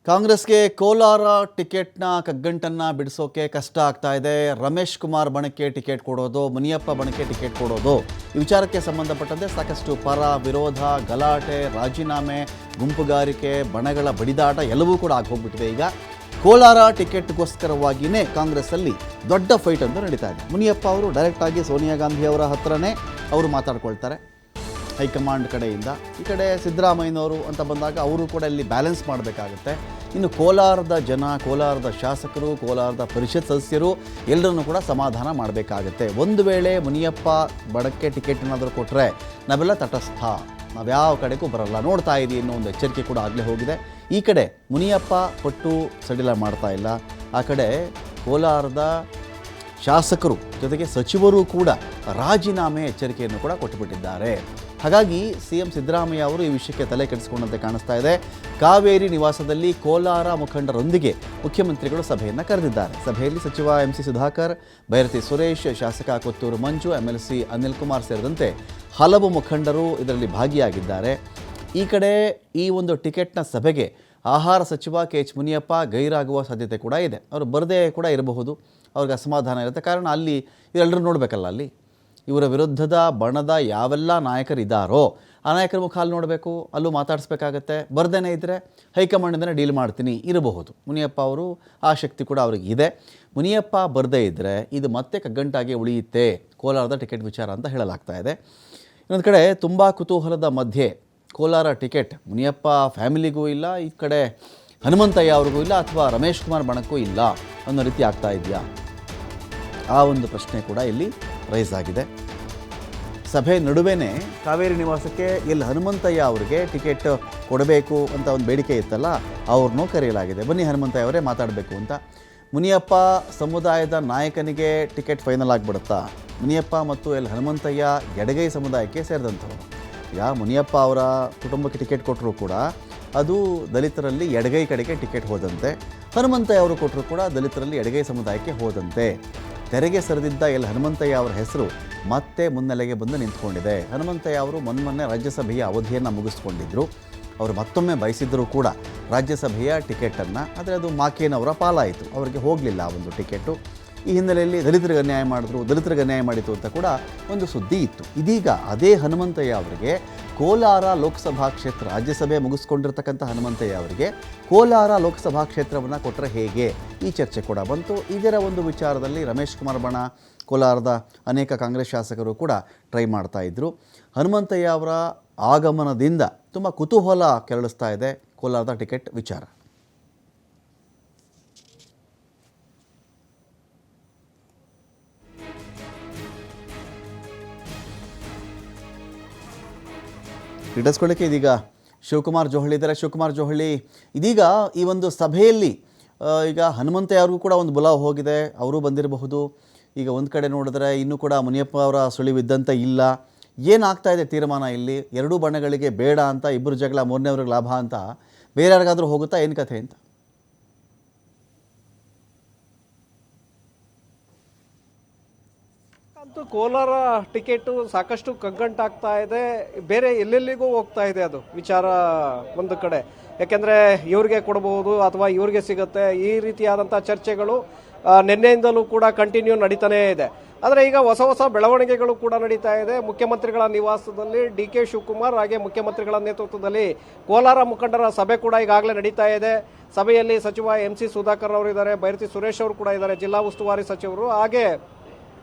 ಕಾಂಗ್ರೆಸ್ಗೆ ಕೋಲಾರ ಟಿಕೆಟ್ನ ಕಗ್ಗಂಟನ್ನು ಬಿಡಿಸೋಕೆ ಕಷ್ಟ ಆಗ್ತಾ ಇದೆ. ರಮೇಶ್ ಕುಮಾರ್ ಬಣಕ್ಕೆ ಟಿಕೆಟ್ ಕೊಡೋದು, ಮುನಿಯಪ್ಪ ಬಣಕ್ಕೆ ಟಿಕೆಟ್ ಕೊಡೋದು, ಈ ವಿಚಾರಕ್ಕೆ ಸಂಬಂಧಪಟ್ಟಂತೆ ಸಾಕಷ್ಟು ಪರ ವಿರೋಧ, ಗಲಾಟೆ, ರಾಜೀನಾಮೆ, ಗುಂಪುಗಾರಿಕೆ, ಬಣಗಳ ಬಡಿದಾಟ ಎಲ್ಲವೂ ಕೂಡ ಆಗೋಗ್ಬಿಟ್ಟಿದೆ. ಈಗ ಕೋಲಾರ ಟಿಕೆಟ್ಗೋಸ್ಕರವಾಗಿಯೇ ಕಾಂಗ್ರೆಸ್ಸಲ್ಲಿ ದೊಡ್ಡ ಫೈಟ್ ಅಂತ ನಡೀತಾ ಇದೆ. ಮುನಿಯಪ್ಪ ಅವರು ಡೈರೆಕ್ಟಾಗಿ ಸೋನಿಯಾ ಗಾಂಧಿ ಅವರ ಹತ್ರನೇ ಅವರು ಮಾತಾಡ್ಕೊಳ್ತಾರೆ ಹೈಕಮಾಂಡ್ ಕಡೆಯಿಂದ. ಈ ಕಡೆ ಸಿದ್ದರಾಮಯ್ಯನವರು ಅಂತ ಬಂದಾಗ ಅವರು ಕೂಡ ಇಲ್ಲಿ ಬ್ಯಾಲೆನ್ಸ್ ಮಾಡಬೇಕಾಗುತ್ತೆ. ಇನ್ನು ಕೋಲಾರದ ಜನ, ಕೋಲಾರದ ಶಾಸಕರು, ಕೋಲಾರದ ಪರಿಷತ್ ಸದಸ್ಯರು ಎಲ್ಲರನ್ನೂ ಕೂಡ ಸಮಾಧಾನ ಮಾಡಬೇಕಾಗುತ್ತೆ. ಒಂದು ವೇಳೆ ಮುನಿಯಪ್ಪ ಬಣಕ್ಕೆ ಟಿಕೆಟ್ ಏನಾದರೂ ಕೊಟ್ಟರೆ ನಾವೆಲ್ಲ ತಟಸ್ಥ, ನಾವ್ಯಾವ ಕಡೆಗೂ ಬರಲ್ಲ, ನೋಡ್ತಾ ಇದ್ದೀವಿ ಅನ್ನೋ ಒಂದು ಎಚ್ಚರಿಕೆ ಕೂಡ ಆಗಲೇ ಹೋಗಿದೆ. ಈ ಕಡೆ ಮುನಿಯಪ್ಪ ಪಟ್ಟು ಸಡಿಲ ಮಾಡ್ತಾ ಇಲ್ಲ, ಆ ಕಡೆ ಕೋಲಾರದ ಶಾಸಕರು ಜೊತೆಗೆ ಸಚಿವರು ಕೂಡ ರಾಜೀನಾಮೆ ಎಚ್ಚರಿಕೆಯನ್ನು ಕೂಡ ಕೊಟ್ಟುಬಿಟ್ಟಿದ್ದಾರೆ. ಹಾಗಾಗಿ CM ಸಿದ್ದರಾಮಯ್ಯ ಅವರು ಈ ವಿಷಯಕ್ಕೆ ತಲೆ ಕೆಡಿಸಿಕೊಂಡಂತೆ ಕಾಣಿಸ್ತಾ ಇದೆ. ಕಾವೇರಿ ನಿವಾಸದಲ್ಲಿ ಕೋಲಾರ ಮುಖಂಡರೊಂದಿಗೆ ಮುಖ್ಯಮಂತ್ರಿಗಳು ಸಭೆಯನ್ನು ಕರೆದಿದ್ದಾರೆ. ಸಭೆಯಲ್ಲಿ ಸಚಿವ MC ಸುಧಾಕರ್, ಬೈರತಿ ಸುರೇಶ್, ಶಾಸಕ ಕೊತ್ತೂರು ಮಂಜು, MLC ಅನಿಲ್ ಕುಮಾರ್ ಸೇರಿದಂತೆ ಹಲವು ಮುಖಂಡರು ಇದರಲ್ಲಿ ಭಾಗಿಯಾಗಿದ್ದಾರೆ. ಈ ಕಡೆ ಈ ಒಂದು ಟಿಕೆಟ್ನ ಸಭೆಗೆ ಆಹಾರ ಸಚಿವ KH ಮುನಿಯಪ್ಪ ಗೈರಾಗುವ ಸಾಧ್ಯತೆ ಕೂಡ ಇದೆ. ಅವರು ಬರದೇ ಕೂಡ ಇರಬಹುದು, ಅವ್ರಿಗೆ ಅಸಮಾಧಾನ ಇರುತ್ತೆ. ಕಾರಣ ಅಲ್ಲಿ ಎಲ್ಲರೂ ನೋಡಬೇಕಲ್ಲ, ಅಲ್ಲಿ ಇವರ ವಿರುದ್ಧದ ಬಣದ ಯಾವೆಲ್ಲ ನಾಯಕರಿದ್ದಾರೋ ಆ ನಾಯಕರ ಮುಖ ಅಲ್ಲಿ ನೋಡಬೇಕು, ಅಲ್ಲೂ ಮಾತಾಡಿಸ್ಬೇಕಾಗತ್ತೆ. ಬರ್ದೇನೆ ಇದ್ದರೆ ಹೈಕಮಾಂಡಿಂದನೇ ಡೀಲ್ ಮಾಡ್ತೀನಿ ಇರಬಹುದು. ಮುನಿಯಪ್ಪ ಅವರು ಆ ಶಕ್ತಿ ಕೂಡ ಅವ್ರಿಗೆ ಇದೆ. ಮುನಿಯಪ್ಪ ಬರದೇ ಇದ್ದರೆ ಇದು ಮತ್ತೆ ಕಗ್ಗಂಟಾಗಿ ಉಳಿಯುತ್ತೆ ಕೋಲಾರದ ಟಿಕೆಟ್ ವಿಚಾರ ಅಂತ ಹೇಳಲಾಗ್ತಾ ಇದೆ. ಇನ್ನೊಂದು ಕಡೆ ತುಂಬ ಕುತೂಹಲದ ಮಧ್ಯೆ ಕೋಲಾರ ಟಿಕೆಟ್ ಮುನಿಯಪ್ಪ ಫ್ಯಾಮಿಲಿಗೂ ಇಲ್ಲ, ಈ ಕಡೆ ಹನುಮಂತಯ್ಯ ಅವ್ರಿಗೂ ಇಲ್ಲ, ಅಥವಾ ರಮೇಶ್ ಕುಮಾರ್ ಬಣಕ್ಕೂ ಇಲ್ಲ ಅನ್ನೋ ರೀತಿ ಆಗ್ತಾ ಇದೆಯಾ, ಆ ಒಂದು ಪ್ರಶ್ನೆ ಕೂಡ ಇಲ್ಲಿ ರೈಸ್ ಆಗಿದೆ. ಸಭೆ ನಡುವೆನೇ ಕಾವೇರಿ ನಿವಾಸಕ್ಕೆ ಎಲ್ಲಿ ಹನುಮಂತಯ್ಯ ಅವರಿಗೆ ಟಿಕೆಟ್ ಕೊಡಬೇಕು ಅಂತ ಒಂದು ಬೇಡಿಕೆ ಇತ್ತಲ್ಲ, ಅವ್ರನ್ನೂ ಕರೆಯಲಾಗಿದೆ. ಬನ್ನಿ ಹನುಮಂತಯ್ಯ ಅವರೇ ಮಾತಾಡಬೇಕು ಅಂತ. ಮುನಿಯಪ್ಪ ಸಮುದಾಯದ ನಾಯಕನಿಗೆ ಟಿಕೆಟ್ ಫೈನಲ್ ಆಗಿಬಿಡುತ್ತಾ? ಮುನಿಯಪ್ಪ ಮತ್ತು ಹನುಮಂತಯ್ಯ ಎಡಗೈ ಸಮುದಾಯಕ್ಕೆ ಸೇರಿದಂಥವರು. ಈಗ ಮುನಿಯಪ್ಪ ಅವರ ಕುಟುಂಬಕ್ಕೆ ಟಿಕೆಟ್ ಕೊಟ್ಟರು ಕೂಡ ಅದು ದಲಿತರಲ್ಲಿ ಎಡಗೈ ಕಡೆಗೆ ಟಿಕೆಟ್ ಹೋದಂತೆ, ಹನುಮಂತಯ್ಯ ಅವರು ಕೊಟ್ಟರು ಕೂಡ ದಲಿತರಲ್ಲಿ ಎಡಗೈ ಸಮುದಾಯಕ್ಕೆ ಹೋದಂತೆ. ತೆರೆಗೆ ಸರಿದಿದ್ದ ಹನುಮಂತಯ್ಯ ಅವರ ಹೆಸರು ಮತ್ತೆ ಮುನ್ನೆಲೆಗೆ ಬಂದು ನಿಂತ್ಕೊಂಡಿದೆ. ಹನುಮಂತಯ್ಯ ಅವರು ಮೊನ್ನೆ ರಾಜ್ಯಸಭೆಯ ಅವಧಿಯನ್ನು ಮುಗಿಸ್ಕೊಂಡಿದ್ದರು. ಅವರು ಮತ್ತೊಮ್ಮೆ ಬಯಸಿದ್ದರೂ ಕೂಡ ರಾಜ್ಯಸಭೆಯ ಟಿಕೆಟನ್ನು, ಆದರೆ ಅದು ಮಾಕೇನವರ ಪಾಲಾಯಿತು, ಅವರಿಗೆ ಹೋಗಲಿಲ್ಲ ಆ ಒಂದು ಟಿಕೆಟು. ಈ ಹಿನ್ನೆಲೆಯಲ್ಲಿ ದಲಿತರಿಗೆ ಅನ್ಯಾಯ ಮಾಡಿದ್ರು, ದಲಿತರಿಗೆ ಅನ್ಯಾಯ ಮಾಡಿತು ಅಂತ ಕೂಡ ಒಂದು ಸುದ್ದಿ ಇತ್ತು. ಇದೀಗ ಅದೇ ಹನುಮಂತಯ್ಯ ಅವರಿಗೆ ಕೋಲಾರ ಲೋಕಸಭಾ ಕ್ಷೇತ್ರ, ರಾಜ್ಯಸಭೆ ಮುಗಿಸ್ಕೊಂಡಿರ್ತಕ್ಕಂಥ ಹನುಮಂತಯ್ಯ ಅವರಿಗೆ ಕೋಲಾರ ಲೋಕಸಭಾ ಕ್ಷೇತ್ರವನ್ನು ಕೊಟ್ಟರೆ ಹೇಗೆ, ಈ ಚರ್ಚೆ ಕೂಡ ಬಂತು. ಇದರ ಒಂದು ವಿಚಾರದಲ್ಲಿ ರಮೇಶ್ ಕುಮಾರ್ ಬಣ, ಕೋಲಾರದ ಅನೇಕ ಕಾಂಗ್ರೆಸ್ ಶಾಸಕರು ಕೂಡ ಟ್ರೈ ಮಾಡ್ತಾ ಇದ್ದರು. ಹನುಮಂತಯ್ಯ ಅವರ ಆಗಮನದಿಂದ ತುಂಬ ಕುತೂಹಲ ಕೆರಳಿಸ್ತಾ ಇದೆ ಕೋಲಾರದ ಟಿಕೆಟ್ ವಿಚಾರ. ಇಡಿಸ್ಕೊಳ್ಳಿಕ್ಕೆ ಇದೀಗ ಶಿವಕುಮಾರ್ ಜೋಹಳಿ ಇದ್ದಾರೆ. ಶಿವಕುಮಾರ್ ಜೋಹಳಿ, ಇದೀಗ ಈ ಒಂದು ಸಭೆಯಲ್ಲಿ ಈಗ ಹನುಮಂತಯ್ಯ ಅವ್ರಿಗೂ ಕೂಡ ಒಂದು ಬುಲಾವ್ ಹೋಗಿದೆ, ಅವರು ಬಂದಿರಬಹುದು. ಈಗ ಒಂದು ಕಡೆ ನೋಡಿದ್ರೆ ಇನ್ನೂ ಕೂಡ ಮುನಿಯಪ್ಪ ಅವರ ಸುಳಿವಿದ್ದಂತೆ ಇಲ್ಲ. ಏನಾಗ್ತಾ ಇದೆ ತೀರ್ಮಾನ ಇಲ್ಲಿ? ಎರಡೂ ಬಣಗಳಿಗೆ ಬೇಡ ಅಂತ, ಇಬ್ಬರು ಜಗಳ ಮೂರನೇವ್ರಿಗೆ ಲಾಭ ಅಂತ, ಬೇರೆ ಯಾರಿಗಾದರೂ ಹೋಗುತ್ತಾ, ಏನು ಕಥೆ ಅಂತ? ಅಂತೂ ಕೋಲಾರ ಟಿಕೆಟು ಸಾಕಷ್ಟು ಕಗ್ಗಂಟಾಗ್ತಾ ಇದೆ, ಬೇರೆ ಎಲ್ಲೆಲ್ಲಿಗೂ ಹೋಗ್ತಾ ಇದೆ ಅದು ವಿಚಾರ ಒಂದು ಕಡೆ. ಯಾಕೆಂದರೆ ಇವ್ರಿಗೆ ಕೊಡಬಹುದು ಅಥವಾ ಇವ್ರಿಗೆ ಸಿಗುತ್ತೆ, ಈ ರೀತಿಯಾದಂಥ ಚರ್ಚೆಗಳು ನಿನ್ನೆಯಿಂದಲೂ ಕೂಡ ಕಂಟಿನ್ಯೂ ನಡೀತಾನೇ ಇದೆ. ಆದರೆ ಈಗ ಹೊಸ ಹೊಸ ಬೆಳವಣಿಗೆಗಳು ಕೂಡ ನಡೀತಾ ಇದೆ. ಮುಖ್ಯಮಂತ್ರಿಗಳ ನಿವಾಸದಲ್ಲಿ DK ಶಿವಕುಮಾರ್ ಹಾಗೆ ಮುಖ್ಯಮಂತ್ರಿಗಳ ನೇತೃತ್ವದಲ್ಲಿ ಕೋಲಾರ ಮುಖಂಡರ ಸಭೆ ಕೂಡ ಈಗಾಗಲೇ ನಡೀತಾ ಇದೆ. ಸಭೆಯಲ್ಲಿ ಸಚಿವ MC ಸುಧಾಕರ್ ಅವರು ಇದ್ದಾರೆ, ಬೈರತಿ ಸುರೇಶ್ ಅವರು ಕೂಡ ಇದ್ದಾರೆ, ಜಿಲ್ಲಾ ಉಸ್ತುವಾರಿ ಸಚಿವರು, ಹಾಗೆ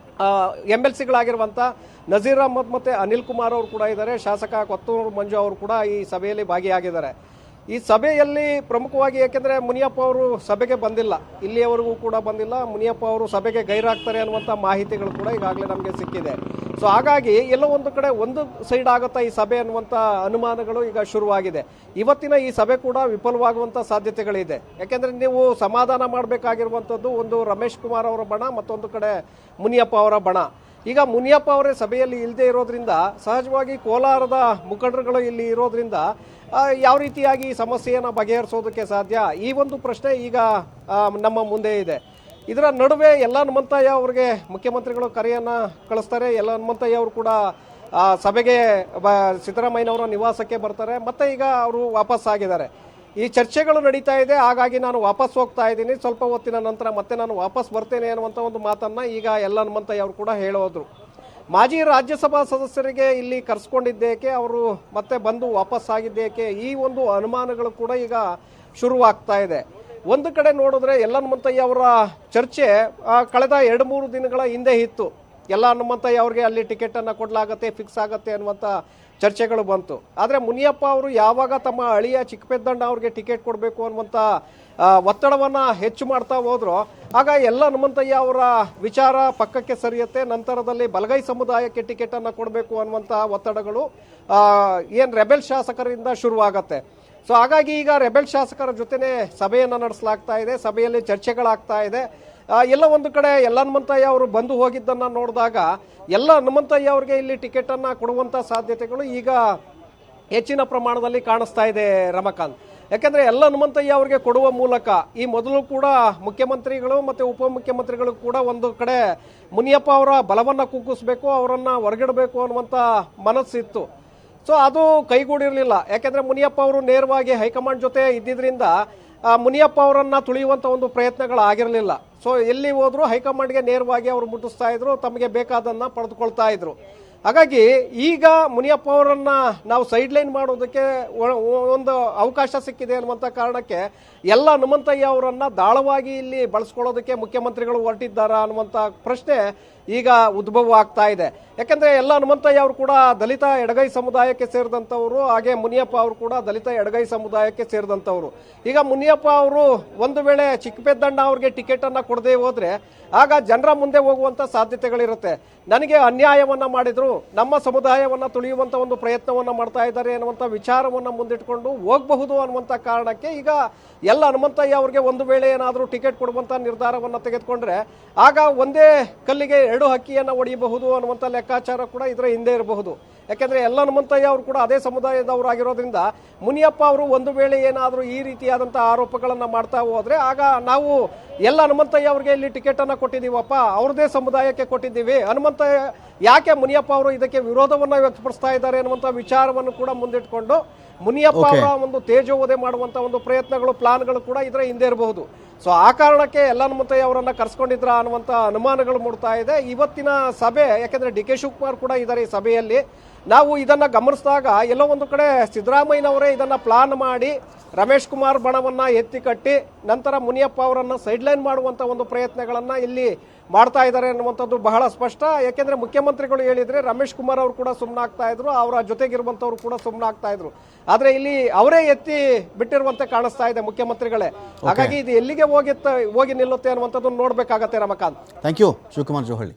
MLCಗಳಾಗಿರುವಂಥ ನಜೀರ್ ಅಹಮದ್ ಮತ್ತು ಅನಿಲ್ ಕುಮಾರ್ ಅವರು ಕೂಡ ಇದ್ದಾರೆ, ಶಾಸಕ ಕೊತ್ತೂರು ಮಂಜು ಅವರು ಕೂಡ ಈ ಸಭೆಯಲ್ಲಿ ಭಾಗಿಯಾಗಿದ್ದಾರೆ. ಈ ಸಭೆಯಲ್ಲಿ ಪ್ರಮುಖವಾಗಿ, ಏಕೆಂದರೆ ಮುನಿಯಪ್ಪ ಅವರು ಸಭೆಗೆ ಬಂದಿಲ್ಲ, ಇಲ್ಲಿಯವರೆಗೂ ಕೂಡ ಬಂದಿಲ್ಲ, ಮುನಿಯಪ್ಪ ಅವರು ಸಭೆಗೆ ಗೈರಾಗ್ತಾರೆ ಅನ್ನುವಂಥ ಮಾಹಿತಿಗಳು ಕೂಡ ಈಗಾಗಲೇ ನಮಗೆ ಸಿಕ್ಕಿದೆ. ಸೊ ಹಾಗಾಗಿ ಎಲ್ಲೋ ಒಂದು ಕಡೆ ಒಂದು ಸೈಡ್ ಆಗುತ್ತಾ ಈ ಸಭೆ ಅನ್ನುವಂಥ ಅನುಮಾನಗಳು ಈಗ ಶುರುವಾಗಿದೆ. ಇವತ್ತಿನ ಈ ಸಭೆ ಕೂಡ ವಿಫಲವಾಗುವಂಥ ಸಾಧ್ಯತೆಗಳಿದೆ. ಯಾಕೆಂದರೆ ನೀವು ಸಮಾಧಾನ ಮಾಡಬೇಕಾಗಿರುವಂಥದ್ದು ಒಂದು ರಮೇಶ್ ಕುಮಾರ್ ಅವರ ಬಣ, ಮತ್ತೊಂದು ಕಡೆ ಮುನಿಯಪ್ಪ ಅವರ ಬಣ. ಈಗ ಮುನಿಯಪ್ಪ ಅವರೇ ಸಭೆಯಲ್ಲಿ ಇಲ್ಲದೆ ಇರೋದ್ರಿಂದ, ಸಹಜವಾಗಿ ಕೋಲಾರದ ಮುಖಂಡರುಗಳು ಇಲ್ಲಿ ಇರೋದ್ರಿಂದ ಯಾವ ರೀತಿಯಾಗಿ ಈ ಸಮಸ್ಯೆಯನ್ನು ಬಗೆಹರಿಸೋದಕ್ಕೆ ಸಾಧ್ಯ, ಈ ಒಂದು ಪ್ರಶ್ನೆ ಈಗ ನಮ್ಮ ಮುಂದೆ ಇದೆ. ಇದರ ನಡುವೆ ಹನುಮಂತಯ್ಯ ಅವರಿಗೆ ಮುಖ್ಯಮಂತ್ರಿಗಳು ಕರೆಯನ್ನು ಕಳಿಸ್ತಾರೆ. ಹನುಮಂತಯ್ಯ ಅವರು ಕೂಡ ಸಭೆಗೆ ಸಿದ್ದರಾಮಯ್ಯನವರ ನಿವಾಸಕ್ಕೆ ಬರ್ತಾರೆ. ಮತ್ತೆ ಈಗ ಅವರು ವಾಪಸ್ ಆಗಿದ್ದಾರೆ. ಈ ಚರ್ಚೆಗಳು ನಡೀತಾ ಇದೆ, ಹಾಗಾಗಿ ನಾನು ವಾಪಸ್ ಹೋಗ್ತಾ ಇದ್ದೀನಿ, ಸ್ವಲ್ಪ ಹೊತ್ತಿನ ನಂತರ ಮತ್ತೆ ನಾನು ವಾಪಸ್ ಬರ್ತೇನೆ ಅನ್ನುವಂಥ ಒಂದು ಮಾತನ್ನು ಈಗ ಎಲ್ ಹನುಮಂತಯ್ಯ ಅವರು ಕೂಡ ಹೇಳೋದ್ರು. ಮಾಜಿ ರಾಜ್ಯಸಭಾ ಸದಸ್ಯರಿಗೆ ಇಲ್ಲಿ ಕರೆಸ್ಕೊಂಡಿದ್ದೇಕೆ, ಅವರು ಮತ್ತೆ ಬಂದು ವಾಪಸ್ ಆಗಿದ್ದೇಕೆ, ಈ ಒಂದು ಅನುಮಾನಗಳು ಕೂಡ ಈಗ ಶುರುವಾಗ್ತಾ ಇದೆ. ಒಂದು ಕಡೆ ನೋಡಿದ್ರೆ ಎಲ್ ಹನುಮಂತಯ್ಯ ಅವರ ಚರ್ಚೆ ಕಳೆದ 2-3 ದಿನಗಳ ಹಿಂದೆ ಇತ್ತು. ಎಲ್ ಹನುಮಂತಯ್ಯ ಅವ್ರಿಗೆ ಅಲ್ಲಿ ಟಿಕೆಟನ್ನು ಕೊಡಲಾಗತ್ತೆ, ಫಿಕ್ಸ್ ಆಗುತ್ತೆ ಅನ್ನುವಂಥ ಚರ್ಚೆಗಳು ಬಂತು. ಆದರೆ ಮುನಿಯಪ್ಪ ಅವರು ಯಾವಾಗ ತಮ್ಮ ಅಳಿಯ ಚಿಕ್ಕಪೆದ್ದಣ್ಣ ಅವ್ರಿಗೆ ಟಿಕೆಟ್ ಕೊಡಬೇಕು ಅನ್ನುವಂಥ ಒತ್ತಡವನ್ನು ಹೆಚ್ಚು ಮಾಡ್ತಾ ಹೋದ್ರು, ಆಗ ಎಲ್ ಹನುಮಂತಯ್ಯ ಅವರ ವಿಚಾರ ಪಕ್ಕಕ್ಕೆ ಸರಿಯುತ್ತೆ. ನಂತರದಲ್ಲಿ ಬಲಗೈ ಸಮುದಾಯಕ್ಕೆ ಟಿಕೆಟನ್ನು ಕೊಡಬೇಕು ಅನ್ನುವಂಥ ಒತ್ತಡಗಳು ಏನು ರೆಬೆಲ್ ಶಾಸಕರಿಂದ ಶುರುವಾಗತ್ತೆ. ಸೊ ಹಾಗಾಗಿ ಈಗ ರೆಬೆಲ್ ಶಾಸಕರ ಜೊತೆನೆ ಸಭೆಯನ್ನು ನಡೆಸಲಾಗ್ತಾ ಇದೆ, ಸಭೆಯಲ್ಲಿ ಚರ್ಚೆಗಳಾಗ್ತಾ ಇದೆ. ಎಲ್ಲ ಒಂದು ಕಡೆ ಎಲ್ ಹನುಮಂತಯ್ಯ ಅವರು ಬಂದು ಹೋಗಿದ್ದನ್ನು ನೋಡಿದಾಗ ಎಲ್ ಹನುಮಂತಯ್ಯ ಅವರಿಗೆ ಇಲ್ಲಿ ಟಿಕೆಟನ್ನು ಕೊಡುವಂಥ ಸಾಧ್ಯತೆಗಳು ಈಗ ಹೆಚ್ಚಿನ ಪ್ರಮಾಣದಲ್ಲಿ ಕಾಣಿಸ್ತಾ ಇದೆ ರಮಕಾಂತ್. ಯಾಕೆಂದರೆ ಎಲ್ ಹನುಮಂತಯ್ಯ ಅವರಿಗೆ ಕೊಡುವ ಮೂಲಕ ಈ ಮೊದಲು ಕೂಡ ಮುಖ್ಯಮಂತ್ರಿಗಳು ಮತ್ತು ಉಪಮುಖ್ಯಮಂತ್ರಿಗಳು ಕೂಡ ಒಂದು ಕಡೆ ಮುನಿಯಪ್ಪ ಅವರ ಬಲವನ್ನು ಕುಗ್ಗಿಸ್ಬೇಕು, ಅವರನ್ನು ಹೊರಗಿಡಬೇಕು ಅನ್ನುವಂಥ ಮನಸ್ಸಿತ್ತು. ಸೊ ಅದು ಕೈಗೂಡಿರಲಿಲ್ಲ. ಯಾಕೆಂದರೆ ಮುನಿಯಪ್ಪ ಅವರು ನೇರವಾಗಿ ಹೈಕಮಾಂಡ್ ಜೊತೆ ಇದ್ದಿದ್ದರಿಂದ ಮುನಿಯಪ್ಪ ಅವರನ್ನು ತುಳಿಯುವಂಥ ಒಂದು ಪ್ರಯತ್ನಗಳಾಗಿರಲಿಲ್ಲ. ಸೊ ಎಲ್ಲಿ ಹೋದ್ರು ಹೈಕಮಾಂಡ್ಗೆ ನೇರವಾಗಿ ಅವರು ಮುಟ್ಟಿಸ್ತಾ ಇದ್ರು, ತಮಗೆ ಬೇಕಾದನ್ನು ಪಡೆದುಕೊಳ್ತಾ ಇದ್ರು. ಹಾಗಾಗಿ ಈಗ ಮುನಿಯಪ್ಪ ಅವರನ್ನ ನಾವು ಸೈಡ್ ಲೈನ್ ಮಾಡೋದಕ್ಕೆ ಒಂದು ಅವಕಾಶ ಸಿಕ್ಕಿದೆ ಅನ್ನುವಂಥ ಕಾರಣಕ್ಕೆ ಎಲ್ ಹನುಮಂತಯ್ಯ ಅವರನ್ನ ದಾಳವಾಗಿ ಇಲ್ಲಿ ಬಳಸ್ಕೊಳ್ಳೋದಕ್ಕೆ ಮುಖ್ಯಮಂತ್ರಿಗಳು ಹೊರಟಿದ್ದಾರಾ ಅನ್ನುವಂಥ ಪ್ರಶ್ನೆ ಈಗ ಉದ್ಭವ ಆಗ್ತಾ ಇದೆ. ಯಾಕಂದ್ರೆ ಎಲ್ ಹನುಮಂತಯ್ಯ ಅವರು ಕೂಡ ದಲಿತ ಎಡಗೈ ಸಮುದಾಯಕ್ಕೆ ಸೇರಿದಂಥವರು, ಹಾಗೆ ಮುನಿಯಪ್ಪ ಅವರು ಕೂಡ ದಲಿತ ಎಡಗೈ ಸಮುದಾಯಕ್ಕೆ ಸೇರಿದಂಥವರು. ಈಗ ಮುನಿಯಪ್ಪ ಅವರು ಒಂದು ವೇಳೆ ಚಿಕ್ಕಪೆದ್ದಣ್ಣ ಅವ್ರಿಗೆ ಟಿಕೆಟ್ ಅನ್ನ ಕೊಡದೆ ಹೋದ್ರೆ ಆಗ ಜನರ ಮುಂದೆ ಹೋಗುವಂತ ಸಾಧ್ಯತೆಗಳಿರುತ್ತೆ. ನನಗೆ ಅನ್ಯಾಯವನ್ನ ಮಾಡಿದ್ರು, ನಮ್ಮ ಸಮುದಾಯವನ್ನ ತುಳಿಯುವಂತ ಒಂದು ಪ್ರಯತ್ನವನ್ನ ಮಾಡ್ತಾ ಇದ್ದಾರೆ ಅನ್ನುವಂಥ ವಿಚಾರವನ್ನ ಮುಂದಿಟ್ಕೊಂಡು ಹೋಗಬಹುದು ಅನ್ನುವಂಥ ಕಾರಣಕ್ಕೆ ಈಗ ಎಲ್ ಹನುಮಂತಯ್ಯ ಅವರಿಗೆ ಒಂದು ವೇಳೆ ಏನಾದರೂ ಟಿಕೆಟ್ ಕೊಡುವಂತ ನಿರ್ಧಾರವನ್ನ ತೆಗೆದುಕೊಂಡ್ರೆ ಆಗ ಒಂದೇ ಕಲ್ಲಿಗೆ 2 ಹಕ್ಕಿಯನ್ನ ಹೊಡೆಯಬಹುದು ಅನ್ನುವಂಥ ಲೆಕ್ಕಾಚಾರ ಕೂಡ ಇದರ ಹಿಂದೆ ಇರಬಹುದು. ಯಾಕೆಂದ್ರೆ ಎಲ್ ಹನುಮಂತಯ್ಯ ಅವರು ಕೂಡ ಅದೇ ಸಮುದಾಯದವರಾಗಿರೋದ್ರಿಂದ ಮುನಿಯಪ್ಪ ಅವರು ಒಂದು ವೇಳೆ ಏನಾದರೂ ಈ ರೀತಿಯಾದಂತಹ ಆರೋಪಗಳನ್ನ ಮಾಡ್ತಾ ಹೋದ್ರೆ ಆಗ ನಾವು ಎಲ್ ಹನುಮಂತಯ್ಯ ಅವರಿಗೆ ಇಲ್ಲಿ ಟಿಕೆಟ್ ಅನ್ನ ಕೊಟ್ಟಿದ್ದೀವಪ್ಪ, ಅವ್ರದೇ ಸಮುದಾಯಕ್ಕೆ ಕೊಟ್ಟಿದ್ದೀವಿ, ಹನುಮಂತಯ್ಯ ಯಾಕೆ ಮುನಿಯಪ್ಪ ಅವರು ಇದಕ್ಕೆ ವಿರೋಧವನ್ನ ವ್ಯಕ್ತಪಡಿಸ್ತಾ ಇದ್ದಾರೆ ಅನ್ನುವಂಥ ವಿಚಾರವನ್ನು ಕೂಡ ಮುಂದಿಟ್ಕೊಂಡು ಮುನಿಯಪ್ಪ ಅವರ ಒಂದು ತೇಜೋವಧೆ ಮಾಡುವಂತ ಒಂದು ಪ್ರಯತ್ನಗಳು, ಪ್ಲಾನ್ಗಳು ಕೂಡ ಇದರ ಹಿಂದೆ ಇರಬಹುದು. ಸೊ ಆ ಕಾರಣಕ್ಕೆ ಎಲ್ ಹನುಮಂತಯ್ಯ ಅವರನ್ನ ಕರ್ಸ್ಕೊಂಡಿದ್ರ ಅನ್ನುವಂಥ ಅನುಮಾನಗಳು ಮೂಡ್ತಾ ಇದೆ. ಇವತ್ತಿನ ಸಭೆ, ಯಾಕೆಂದ್ರೆ ಡಿ ಕೆ ಶಿವಕುಮಾರ್ ಕೂಡ ಇದ್ದಾರೆ ಈ ಸಭೆಯಲ್ಲಿ, ನಾವು ಇದನ್ನ ಗಮನಿಸಿದಾಗ ಎಲ್ಲೋ ಒಂದು ಕಡೆ ಸಿದ್ದರಾಮಯ್ಯನವರೇ ಇದನ್ನ ಪ್ಲಾನ್ ಮಾಡಿ ರಮೇಶ್ ಕುಮಾರ್ ಬಣವನ್ನ ಎತ್ತಿ ಕಟ್ಟಿ ನಂತರ ಮುನಿಯಪ್ಪ ಅವರನ್ನ ಸೈಡ್ಲೈನ್ ಮಾಡುವಂತ ಒಂದು ಪ್ರಯತ್ನಗಳನ್ನ ಇಲ್ಲಿ ಮಾಡ್ತಾ ಇದ್ದಾರೆ ಅನ್ನುವಂಥದ್ದು ಬಹಳ ಸ್ಪಷ್ಟ. ಯಾಕೆಂದ್ರೆ ಮುಖ್ಯಮಂತ್ರಿಗಳು ಹೇಳಿದ್ರೆ ರಮೇಶ್ ಕುಮಾರ್ ಅವರು ಕೂಡ ಸುಮ್ಮನಾಗ್ತಾ ಇದ್ರು, ಅವರ ಜೊತೆಗಿರುವಂತವ್ರು ಕೂಡ ಸುಮ್ಮನಾಗ್ತಾ ಇದ್ರು. ಆದ್ರೆ ಇಲ್ಲಿ ಅವರೇ ಎತ್ತಿ ಬಿಟ್ಟಿರುವಂತೆ ಕಾಣಿಸ್ತಾ ಇದೆ ಮುಖ್ಯಮಂತ್ರಿಗಳೇ. ಹಾಗಾಗಿ ಇದು ಎಲ್ಲಿಗೆ ಹೋಗಿ ನಿಲ್ಲುತ್ತೆ ಅನ್ನುವಂಥದ್ದು ನೋಡ್ಬೇಕಾಗತ್ತೆ ರಮಕಾಂತ್. Thank you Shivakumar Johalli.